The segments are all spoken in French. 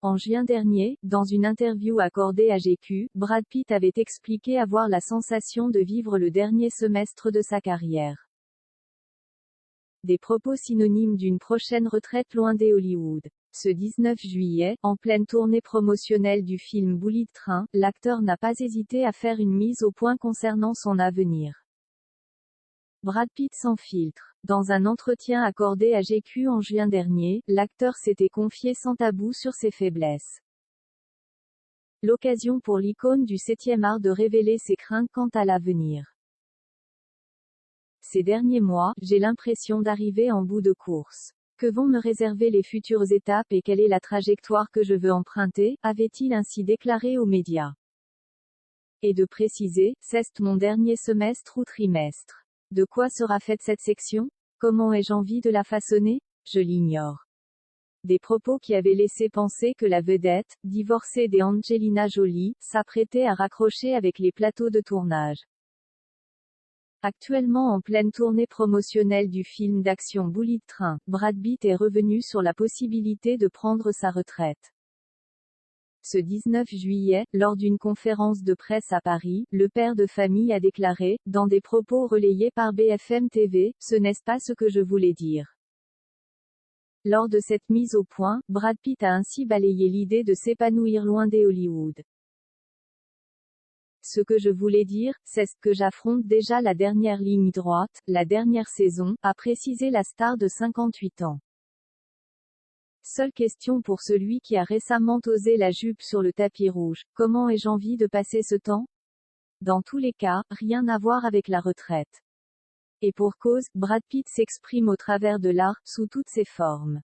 En juin dernier, dans une interview accordée à GQ, Brad Pitt avait expliqué avoir la sensation de vivre le dernier semestre de sa carrière. Des propos synonymes d'une prochaine retraite loin des Hollywood. Ce 19 juillet, en pleine tournée promotionnelle du film Bullet Train, l'acteur n'a pas hésité à faire une mise au point concernant son avenir. Brad Pitt sans filtre. Dans un entretien accordé à GQ en juin dernier, l'acteur s'était confié sans tabou sur ses faiblesses. L'occasion pour l'icône du 7e art de révéler ses craintes quant à l'avenir. Ces derniers mois, j'ai l'impression d'arriver en bout de course. Que vont me réserver les futures étapes et quelle est la trajectoire que je veux emprunter, avait-il ainsi déclaré aux médias. Et de préciser, c'est mon dernier semestre ou trimestre. De quoi sera faite cette section? Comment ai-je envie de la façonner? Je l'ignore. Des propos qui avaient laissé penser que la vedette, divorcée d'Angelina Jolie, s'apprêtait à raccrocher avec les plateaux de tournage. Actuellement en pleine tournée promotionnelle du film d'action Bullet Train, Brad Pitt est revenu sur la possibilité de prendre sa retraite. Ce 19 juillet, lors d'une conférence de presse à Paris, le père de famille a déclaré, dans des propos relayés par BFM TV, « Ce n'est pas ce que je voulais dire ». Lors de cette mise au point, Brad Pitt a ainsi balayé l'idée de s'épanouir loin des Hollywood. Ce que je voulais dire, c'est que j'affronte déjà la dernière ligne droite, la dernière saison, a précisé la star de 58 ans. Seule question pour celui qui a récemment osé la jupe sur le tapis rouge, comment ai-je envie de passer ce temps? Dans tous les cas, rien à voir avec la retraite. Et pour cause, Brad Pitt s'exprime au travers de l'art, sous toutes ses formes.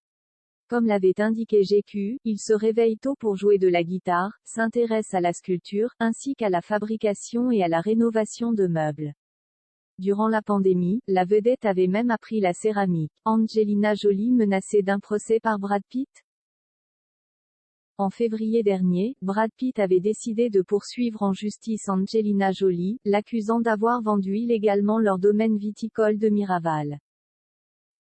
Comme l'avait indiqué GQ, il se réveille tôt pour jouer de la guitare, s'intéresse à la sculpture, ainsi qu'à la fabrication et à la rénovation de meubles. Durant la pandémie, la vedette avait même appris la céramique. Angelina Jolie menacée d'un procès par Brad Pitt? En février dernier, Brad Pitt avait décidé de poursuivre en justice Angelina Jolie, l'accusant d'avoir vendu illégalement leur domaine viticole de Miraval.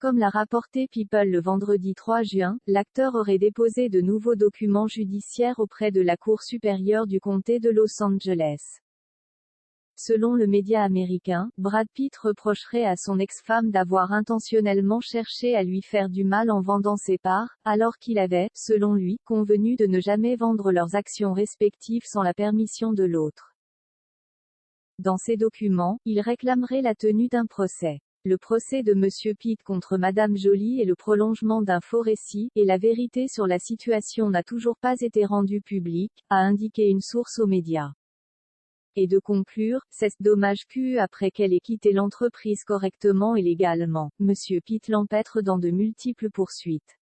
Comme l'a rapporté People le vendredi 3 juin, l'acteur aurait déposé de nouveaux documents judiciaires auprès de la Cour supérieure du comté de Los Angeles. Selon le média américain, Brad Pitt reprocherait à son ex-femme d'avoir intentionnellement cherché à lui faire du mal en vendant ses parts, alors qu'il avait, selon lui, convenu de ne jamais vendre leurs actions respectives sans la permission de l'autre. Dans ces documents, il réclamerait la tenue d'un procès. Le procès de Monsieur Pitt contre Madame Jolie est le prolongement d'un faux récit, et la vérité sur la situation n'a toujours pas été rendue publique, a indiqué une source aux médias. Et de conclure, c'est dommage que, après qu'elle ait quitté l'entreprise correctement et légalement, Monsieur Pitt l'empêtre dans de multiples poursuites.